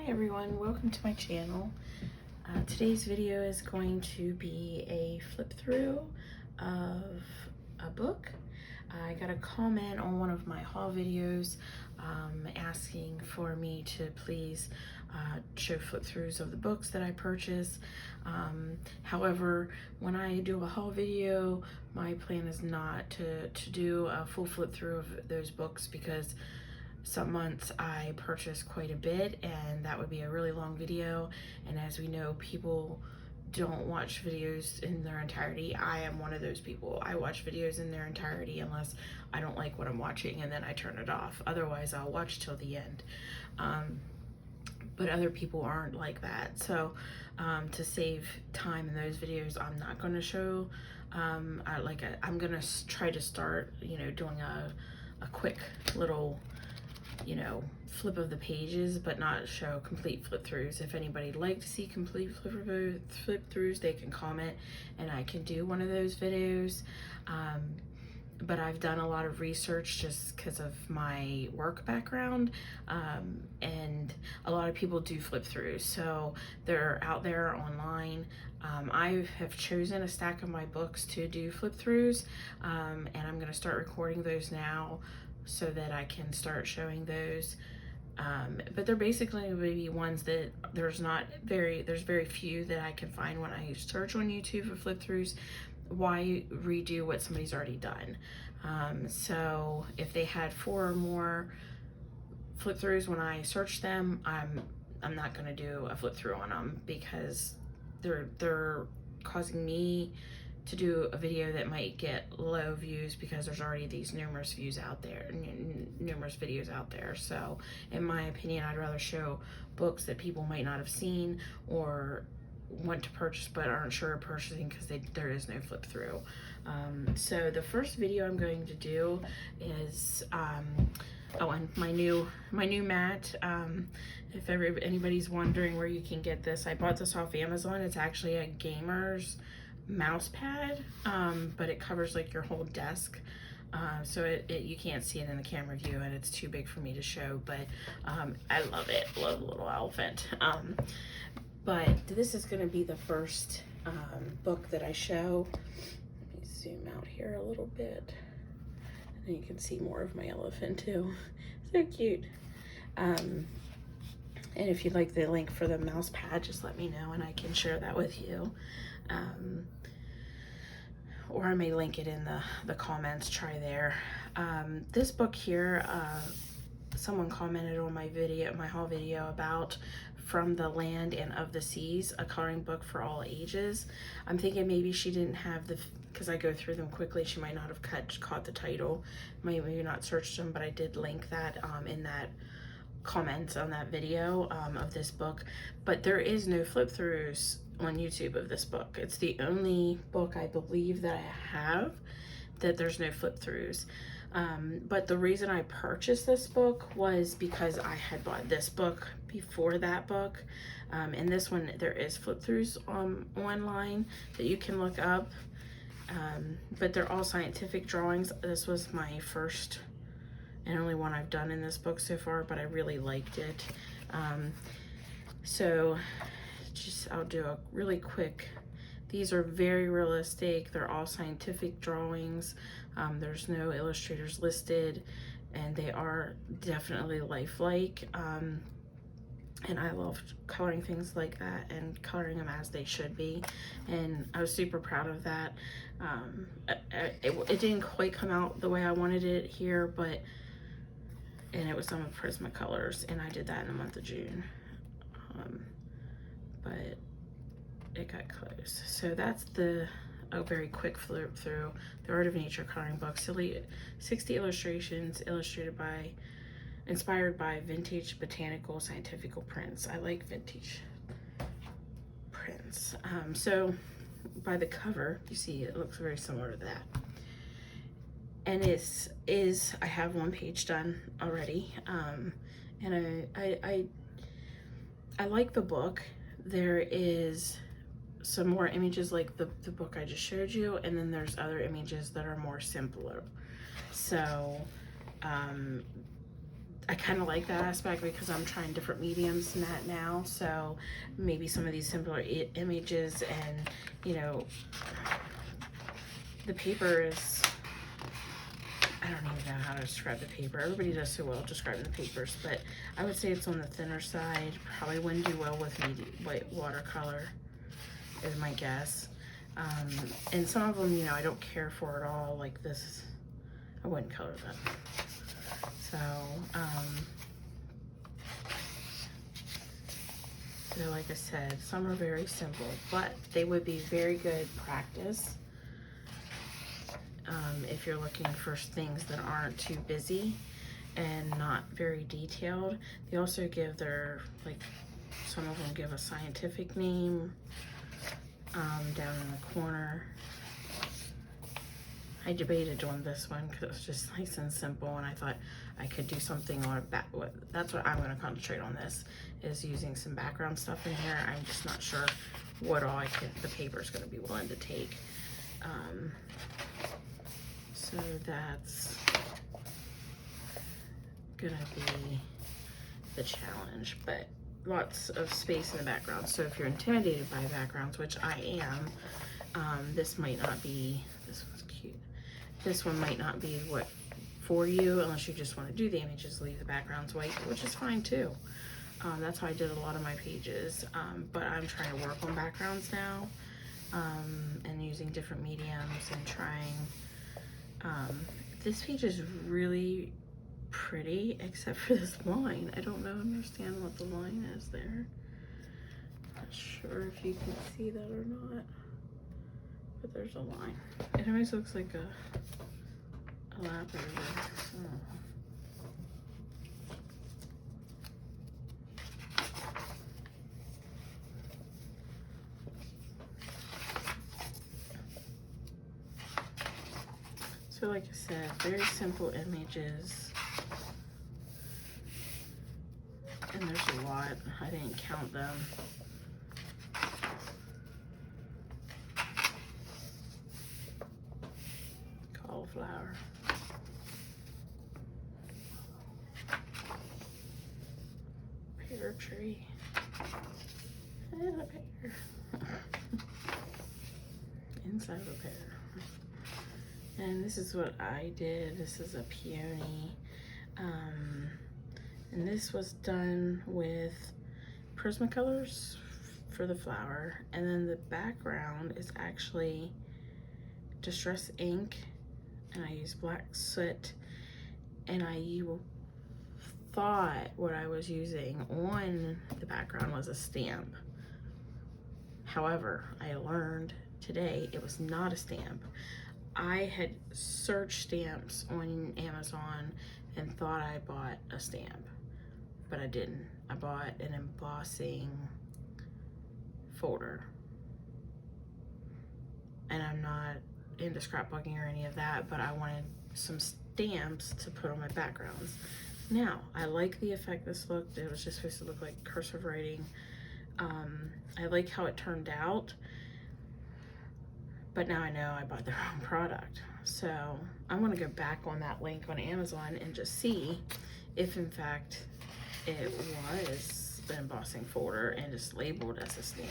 Hi everyone, welcome to my channel. Today's video is going to be a flip through of a book. I got a comment on one of my haul videos asking for me to please show flip throughs of the books that I purchase. However, when I do a haul video, my plan is not to do a full flip through of those books because some months I purchase quite a bit and that would be a really long video, and as we know, people don't watch videos in their entirety. I am one of those people. I watch videos in their entirety unless I don't like what I'm watching, and then I turn it off. Otherwise I'll watch till the end. But other people aren't like that, so to save time in those videos, I'm not going to show I'm gonna try to start, doing a quick little flip of the pages, but not show complete flip throughs. If anybody'd like to see complete flip throughs, they can comment and I can do one of those videos. But I've done a lot of research just because of my work background, and a lot of people do flip throughs, so they're out there online. I have chosen a stack of my books to do flip throughs, and I'm going to start recording those now so that I can start showing those. But they're basically maybe ones that there's very few that I can find when I search on YouTube for flip throughs. Why redo what somebody's already done? So if they had 4 or more flip throughs when I search them, I'm not going to do a flip through on them because they're causing me to do a video that might get low views because there's already these numerous views out there, numerous videos out there. So in my opinion, I'd rather show books that people might not have seen or want to purchase but aren't sure of purchasing because there is no flip through. So the first video I'm going to do is and my new mat. If anybody's wondering where you can get this, I bought this off Amazon. It's actually a gamer's mouse pad, but it covers like your whole desk, so you can't see it in the camera view and it's too big for me to show, but I love it. Love Little Elephant. But this is going to be the first book that I show. Let me zoom out here a little bit and you can see more of my elephant too. So cute. And if you'd like the link for the mouse pad, just let me know and I can share that with you. Or I may link it in the comments. Try there. This book here, someone commented on my haul video about From the Land and of the Seas, a coloring book for all ages. I'm thinking maybe she didn't have because I go through them quickly, she might not have caught the title, maybe not searched them, but I did link that in that comments on that video of this book. But there is no flip throughs on YouTube of this book. It's the only book I believe that I have that there's no flip throughs. But the reason I purchased this book was because I had bought this book before that book, and this one there is flip throughs online that you can look up, but they're all scientific drawings. This was my first and only one I've done in this book so far, but I really liked it. So I'll do a really quick. These are very realistic. They're all scientific drawings. There's no illustrators listed, and they are definitely lifelike. And I loved coloring things like that and coloring them as they should be. And I was super proud of that. It didn't quite come out the way I wanted it here, and it was some of Prismacolors, and I did that in the month of June. But it got close. So that's a very quick flip through The Art of Nature coloring book. 60 illustrations inspired by vintage botanical scientific prints. I like vintage prints. So by the cover, you see it looks very similar to that. And I have one page done already. And I like the book. There is some more images like the book I just showed you, and then there's other images that are more simpler. So I kind of like that aspect because I'm trying different mediums in that now. So maybe some of these simpler images, and you know, the paper is, I don't even know how to describe the paper. Everybody does so well describing the papers, but I would say it's on the thinner side. Probably wouldn't do well with white watercolor is my guess. And some of them, you know, I don't care for at all. Like this, I wouldn't color that. So, so like I said, some are very simple, but they would be very good practice if you're looking for things that aren't too busy and not very detailed. They also give their, like, some of them give a scientific name down in the corner. I debated on this one because it was just nice and simple, and I thought I could do something on a back. That's what I'm going to concentrate on. This is using some background stuff in here. I'm just not sure what all the paper is going to be willing to take. So that's gonna be the challenge, but lots of space in the background. So if you're intimidated by backgrounds, which I am, this might not be, this one's cute. This one might not be what for you, unless you just want to do the images, leave the backgrounds white, which is fine too. That's how I did a lot of my pages, but I'm trying to work on backgrounds now, and using different mediums and trying. This page is really pretty, except for this line. I don't understand what the line is there. Not sure if you can see that or not, but there's a line. It always looks like a lapper there. Oh. So like I said, very simple images. And there's a lot. I didn't count them. Cauliflower. Pear tree. And a pear. Inside of a pear. And this is what I did. This is a peony. And this was done with Prismacolors for the flower. And then the background is actually Distress ink. And I used black soot. And I thought what I was using on the background was a stamp. However, I learned today it was not a stamp. I had searched stamps on Amazon and thought I bought a stamp, but I didn't. I bought an embossing folder. And I'm not into scrapbooking or any of that, but I wanted some stamps to put on my backgrounds. Now, I like the effect this looked. It was just supposed to look like cursive writing. I like how it turned out. But now I know I bought the wrong product. So I'm gonna go back on that link on Amazon and just see if in fact it was the embossing folder and just labeled as a stamp.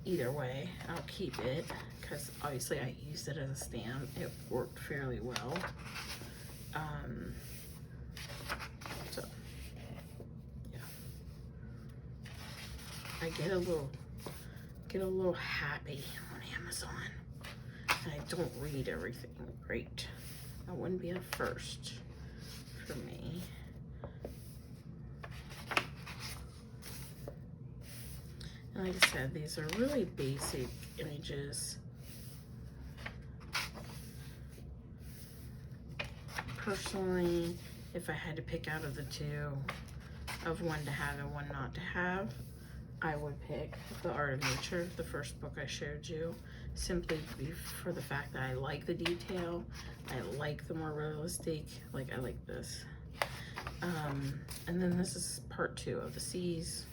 Either way, I'll keep it because obviously I used it as a stamp. It worked fairly well. So yeah, I get a little happy on Amazon, and I don't read everything. Great. That wouldn't be a first for me. And like I said, these are really basic images. Personally, if I had to pick out of the two of one to have and one not to have, I would pick The Art of Nature, the first book I showed you, simply for the fact that I like the detail. I like the more realistic, like I like this. And then this is part 2 of the Seas.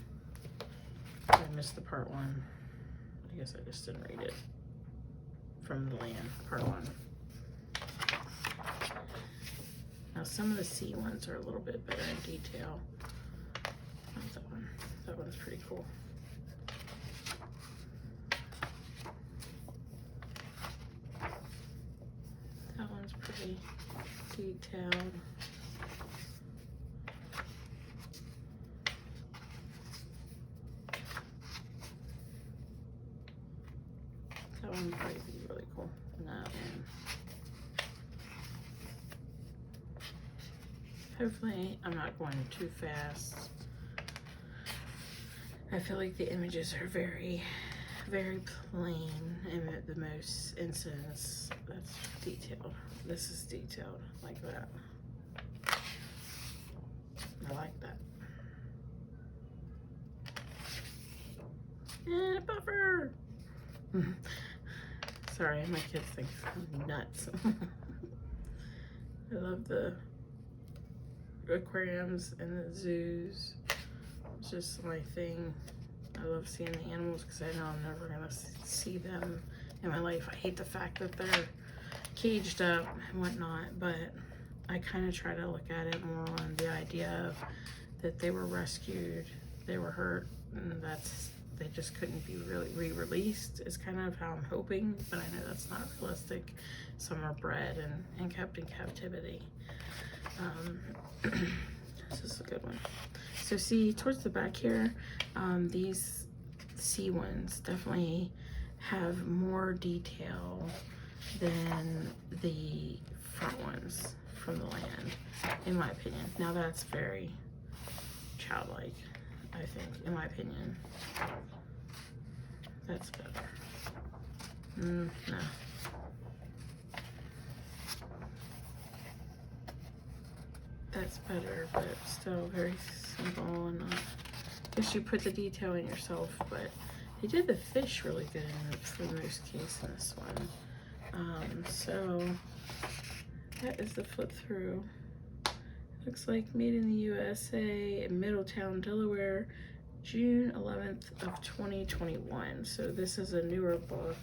I missed the part 1. I guess I just didn't read it. From the Land, part 1. Now some of the C ones are a little bit better in detail. That's that one. That one's pretty cool. That one's pretty detailed. That one would probably be really cool. And that one. Hopefully I'm not going too fast. I feel like the images are very, very plain in the most instance. That's detailed. This is detailed like that. I like that. And a buffer. Sorry, my kids think I'm nuts. I love the aquariums and the zoos. It's just my thing. I love seeing the animals because I know I'm never gonna see them in my life. I hate the fact that they're caged up and whatnot, but I kind of try to look at it more on the idea of that they were rescued, they were hurt, and they just couldn't be really re-released is kind of how I'm hoping, but I know that's not realistic. Some are bred and kept in captivity. This is a good one. So see, towards the back here, these C ones definitely have more detail than the front ones from the land, in my opinion. Now that's very childlike, I think, in my opinion. That's better. No. That's better, but still very simple and I guess you put the detail in yourself, but they did the fish really good for the most case in this one. So that is the flip through. Looks like made in the USA in Middletown, Delaware, June 11th of 2021. So this is a newer book.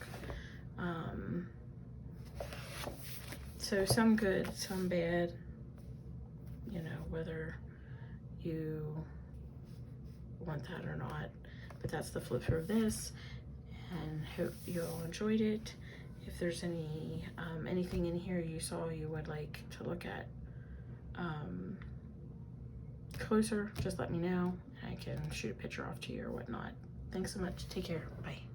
So some good, some bad, you know, whether you want that or not. But that's the flip through of this, and hope you all enjoyed it. If there's any anything in here you saw you would like to look at closer, just let me know and I can shoot a picture off to you or whatnot. Thanks so much. Take care. Bye.